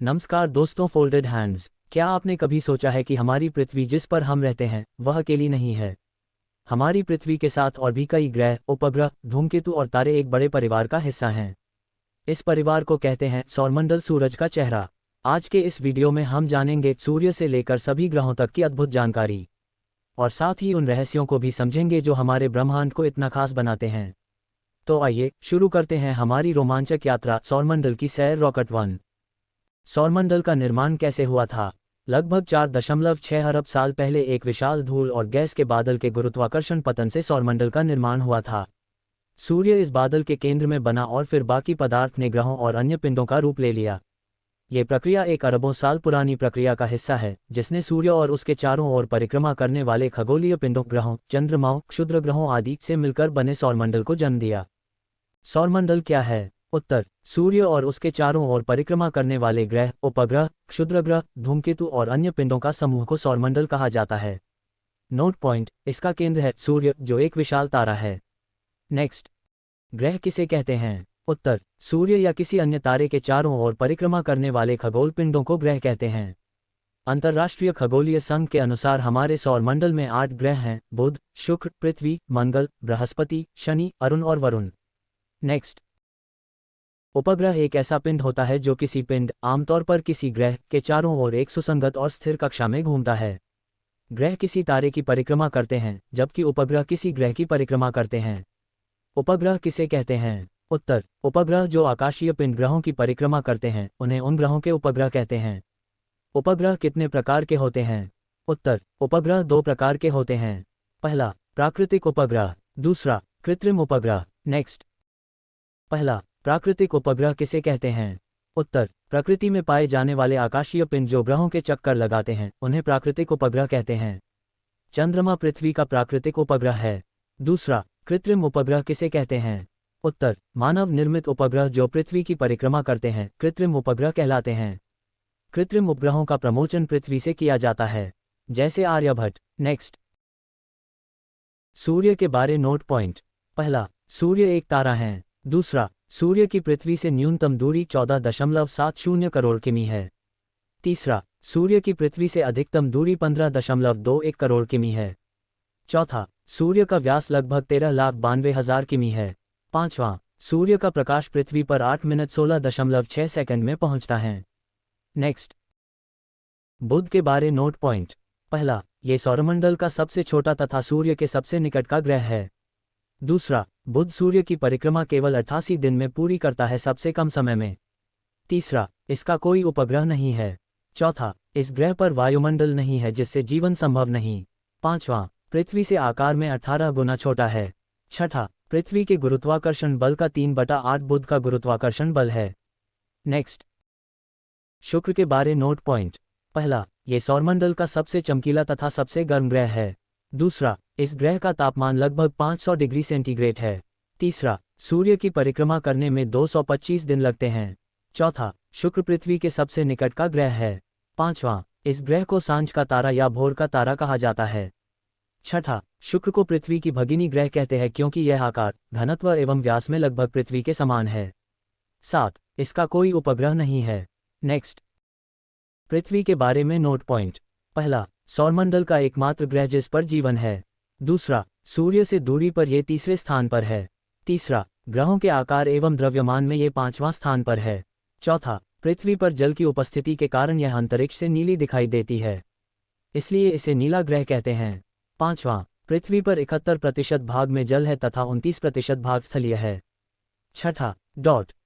नमस्कार दोस्तों, folded hands. क्या आपने कभी सोचा है कि हमारी पृथ्वी जिस पर हम रहते हैं वह अकेली नहीं है। हमारी पृथ्वी के साथ और भी कई ग्रह, उपग्रह, धूमकेतु और तारे एक बड़े परिवार का हिस्सा हैं। इस परिवार को कहते हैं सौरमंडल, सूरज का चेहरा। आज के इस वीडियो में हम जानेंगे सूर्य से लेकर सभी ग्रहों तक की अद्भुत जानकारी, और साथ ही उन रहस्यों को भी समझेंगे जो हमारे ब्रह्मांड को इतना खास बनाते हैं। तो आइए शुरू करते हैं हमारी रोमांचक यात्रा, सौरमंडल की सैर, रॉकेट 1। सौरमंडल का निर्माण कैसे हुआ था? लगभग 4.6 अरब साल पहले एक विशाल धूल और गैस के बादल के गुरुत्वाकर्षण पतन से सौरमंडल का निर्माण हुआ था। सूर्य इस बादल के केंद्र में बना और फिर बाकी पदार्थ ने ग्रहों और अन्य पिंडों का रूप ले लिया। ये प्रक्रिया एक अरबों साल पुरानी प्रक्रिया का हिस्सा है, जिसने सूर्य और उसके चारों ओर परिक्रमा करने वाले खगोलीय पिंडों, ग्रहों, चंद्रमाओं, क्षुद्र ग्रहों आदि से मिलकर बने सौरमंडल को जन्म दिया। सौरमंडल क्या है? उत्तर: सूर्य और उसके चारों ओर परिक्रमा करने वाले ग्रह, उपग्रह, क्षुद्रग्रह, धूमकेतु और अन्य पिंडों का समूह को सौरमंडल कहा जाता है। नोट पॉइंट: इसका केंद्र है सूर्य, जो एक विशाल तारा है। नेक्स्ट: ग्रह किसे कहते हैं? उत्तर: सूर्य या किसी अन्य तारे के चारों ओर परिक्रमा करने वाले खगोल पिंडों को ग्रह कहते हैं। अंतर्राष्ट्रीय खगोलीय संघ के अनुसार हमारे सौरमंडल में 8 ग्रह हैं: बुध, शुक्र, पृथ्वी, मंगल, बृहस्पति, शनि, अरुण और वरुण। नेक्स्ट: उपग्रह एक ऐसा पिंड होता है जो किसी पिंड, आमतौर पर किसी ग्रह, के चारों ओर एक सुसंगत और स्थिर कक्षा में घूमता है। ग्रह किसी तारे की परिक्रमा करते हैं, जबकि उपग्रह किसी ग्रह की परिक्रमा करते हैं। उपग्रह किसे कहते हैं? उत्तर: उपग्रह जो आकाशीय पिंड, ग्रहों की परिक्रमा करते हैं, उन्हें उन ग्रहों के उपग्रह कहते हैं। उपग्रह कितने प्रकार के होते हैं? उत्तर: उपग्रह 2 प्रकार के होते हैं। पहला, प्राकृतिक उपग्रह। दूसरा, कृत्रिम उपग्रह। नेक्स्ट: पहला, प्राकृतिक उपग्रह किसे कहते हैं? उत्तर: प्रकृति में पाए जाने वाले आकाशीय पिंड जो ग्रहों के चक्कर लगाते हैं, उन्हें प्राकृतिक उपग्रह कहते हैं। चंद्रमा पृथ्वी का प्राकृतिक उपग्रह है। दूसरा, कृत्रिम उपग्रह किसे कहते हैं? उत्तर: मानव निर्मित उपग्रह जो पृथ्वी की परिक्रमा करते हैं, कृत्रिम उपग्रह कहलाते हैं। कृत्रिम उपग्रहों का प्रमोचन पृथ्वी से किया जाता है, जैसे आर्यभट्ट। नेक्स्ट: सूर्य के बारे नोट पॉइंट। पहला, सूर्य एक तारा है। दूसरा, सूर्य की पृथ्वी से न्यूनतम दूरी 14.70 करोड़ किमी है। तीसरा, सूर्य की पृथ्वी से अधिकतम दूरी 15.21 करोड़ किमी है। चौथा, सूर्य का व्यास लगभग 13,92,000 किमी है। पांचवां, सूर्य का प्रकाश पृथ्वी पर 8 मिनट 16.6 सेकंड में पहुंचता है। नेक्स्ट: बुध के बारे नोट पॉइंट। पहला, ये सौरमंडल का सबसे छोटा तथा सूर्य के सबसे निकट का ग्रह है। दूसरा, बुध सूर्य की परिक्रमा केवल 88 दिन में पूरी करता है, सबसे कम समय में। तीसरा, इसका कोई उपग्रह नहीं है। चौथा, इस ग्रह पर वायुमंडल नहीं है, जिससे जीवन संभव नहीं। पांचवां, पृथ्वी से आकार में 18 गुना छोटा है। छठा, पृथ्वी के गुरुत्वाकर्षण बल का 3/8 बुध का गुरुत्वाकर्षण बल है। नेक्स्ट: शुक्र के बारे नोट पॉइंट। पहला, ये सौरमंडल का सबसे चमकीला तथा सबसे गर्म ग्रह है। दूसरा, इस ग्रह का तापमान लगभग 500 डिग्री सेंटीग्रेड है। तीसरा, सूर्य की परिक्रमा करने में 225 दिन लगते हैं। चौथा, शुक्र पृथ्वी के सबसे निकट का ग्रह है। पांचवां, इस ग्रह को सांझ का तारा या भोर का तारा कहा जाता है। छठा, शुक्र को पृथ्वी की भगिनी ग्रह कहते हैं क्योंकि यह आकार, घनत्व एवं व्यास में लगभग पृथ्वी के समान है। 7, इसका कोई उपग्रह नहीं है। नेक्स्ट: पृथ्वी के बारे में नोट पॉइंट। पहला, सौरमंडल का एकमात्र ग्रह जिस पर जीवन है। दूसरा, सूर्य से दूरी पर यह तीसरे स्थान पर है। तीसरा, ग्रहों के आकार एवं द्रव्यमान में यह 5वां स्थान पर है। चौथा, पृथ्वी पर जल की उपस्थिति के कारण यह अंतरिक्ष से नीली दिखाई देती है, इसलिए इसे नीला ग्रह कहते हैं। पांचवां, पृथ्वी पर 71% भाग में जल है तथा 29% भाग स्थलीय है। छठा,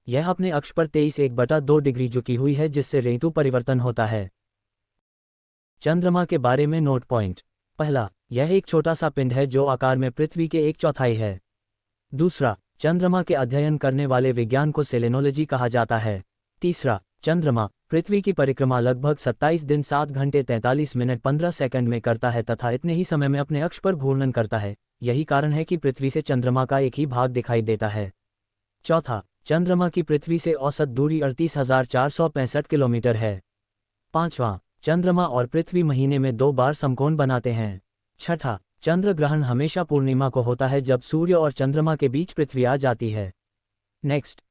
यह अपने अक्ष पर 23.1/2 डिग्री झुकी हुई है, जिससे ऋतु परिवर्तन होता है। चंद्रमा के बारे में नोट पॉइंट। पहला, यह एक छोटा सा पिंड है जो आकार में पृथ्वी के 1/4 है। दूसरा, चंद्रमा के अध्ययन करने वाले विज्ञान को सेलेनोलॉजी कहा जाता है। तीसरा, चंद्रमा पृथ्वी की परिक्रमा लगभग 27 दिन 7 घंटे 43 मिनट 15 सेकंड में करता है तथा इतने ही समय में अपने अक्ष पर घूर्णन करता है। यही कारण है कि पृथ्वी से चंद्रमा का एक ही भाग दिखाई देता है। चौथा, चंद्रमा की पृथ्वी से औसत दूरी 38,465 किलोमीटर है। पांचवां, चंद्रमा और पृथ्वी महीने में 2 बार समकोण बनाते हैं। छठा, चंद्र ग्रहण हमेशा पूर्णिमा को होता है, जब सूर्य और चंद्रमा के बीच पृथ्वी आ जाती है। नेक्स्ट: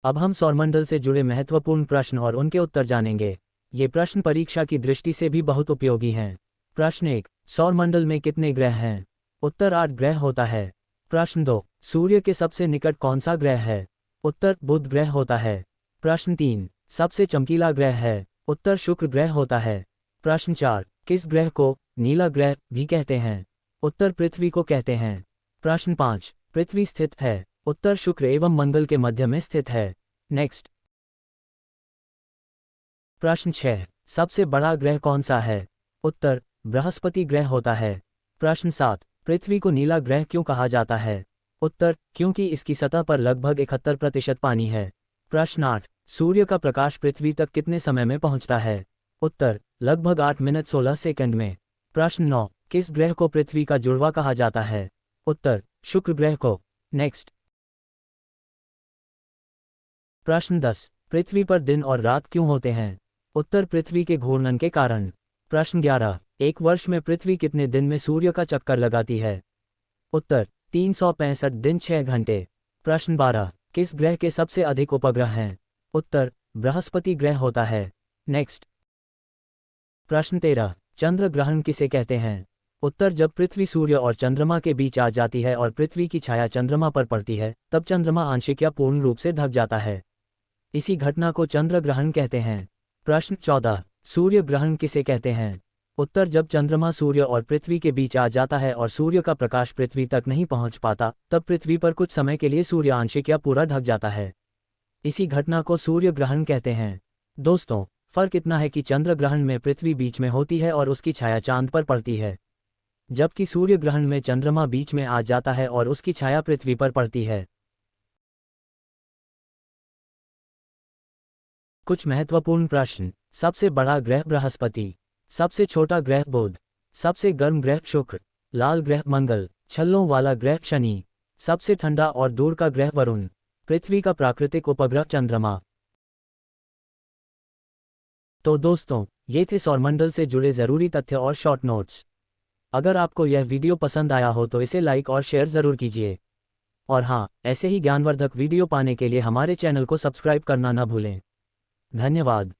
अब हम सौरमंडल से जुड़े महत्वपूर्ण प्रश्न और उनके उत्तर जानेंगे। ये प्रश्न परीक्षा की दृष्टि से भी बहुत उपयोगी हैं। प्रश्न 1, सौरमंडल में कितने ग्रह हैं? उत्तर 8 ग्रह होता है। प्रश्न 2, सूर्य के सबसे निकट कौन सा ग्रह है? उत्तर बुध ग्रह होता है। प्रश्न 3, सबसे चमकीला ग्रह है? उत्तर शुक्र ग्रह होता है। प्रश्न 4, किस ग्रह को नीला ग्रह भी कहते हैं? उत्तर पृथ्वी को कहते हैं। प्रश्न 5, पृथ्वी स्थित है? उत्तर शुक्र एवं मंगल के मध्य में स्थित है। नेक्स्ट। प्रश्न 6, सबसे बड़ा ग्रह कौन सा है? उत्तर बृहस्पति ग्रह होता है। प्रश्न 7, पृथ्वी को नीला ग्रह क्यों कहा जाता है? उत्तर क्योंकि इसकी सतह पर लगभग 71% पानी है। प्रश्न 8, सूर्य का प्रकाश पृथ्वी तक कितने समय में पहुंचता है? उत्तर लगभग 8 मिनट 16 सेकंड में। प्रश्न 9, किस ग्रह को पृथ्वी का जुड़वा कहा जाता है? उत्तर शुक्र ग्रह को। नेक्स्ट। प्रश्न 10, पृथ्वी पर दिन और रात क्यों होते हैं? उत्तर पृथ्वी के घूर्णन के कारण। प्रश्न 11, एक वर्ष में पृथ्वी कितने दिन में सूर्य का चक्कर लगाती है? उत्तर 365 दिन 6 घंटे। प्रश्न 12, किस ग्रह के सबसे अधिक उपग्रह हैं? उत्तर बृहस्पति ग्रह होता है। नेक्स्ट। प्रश्न 13, चंद्र ग्रहण किसे कहते हैं? उत्तर जब पृथ्वी सूर्य और चंद्रमा के बीच आ जाती है और पृथ्वी की छाया चंद्रमा पर पड़ती है, तब चंद्रमा आंशिक या पूर्ण रूप से ढक जाता है। इसी घटना को चंद्र ग्रहण कहते हैं। प्रश्न 14, सूर्य ग्रहण किसे कहते हैं? उत्तर जब चंद्रमा सूर्य और पृथ्वी के बीच आ जाता है और सूर्य का प्रकाश पृथ्वी तक नहीं पहुंच पाता, तब पृथ्वी पर कुछ समय के लिए सूर्य आंशिक या पूरा ढक जाता है। इसी घटना को सूर्य ग्रहण कहते हैं। दोस्तों, फर्क इतना है कि चंद्र ग्रहण में पृथ्वी बीच में होती है और उसकी छाया चांद पर पड़ती है, जबकि सूर्य ग्रहण में चंद्रमा बीच में आ जाता है और उसकी छाया पृथ्वी पर पड़ती है। कुछ महत्वपूर्ण प्रश्न। सबसे बड़ा ग्रह बृहस्पति, सबसे छोटा ग्रह बुध, सबसे गर्म ग्रह शुक्र, लाल ग्रह मंगल, छल्लों वाला ग्रह शनि, सबसे ठंडा और दूर का ग्रह वरुण, पृथ्वी का प्राकृतिक उपग्रह चंद्रमा। तो दोस्तों, ये थे सौरमंडल से जुड़े ज़रूरी तथ्य और शॉर्ट नोट्स। अगर आपको यह वीडियो पसंद आया हो तो इसे लाइक और शेयर ज़रूर कीजिए। और हाँ, ऐसे ही ज्ञानवर्धक वीडियो पाने के लिए हमारे चैनल को सब्सक्राइब करना न भूलें। धन्यवाद।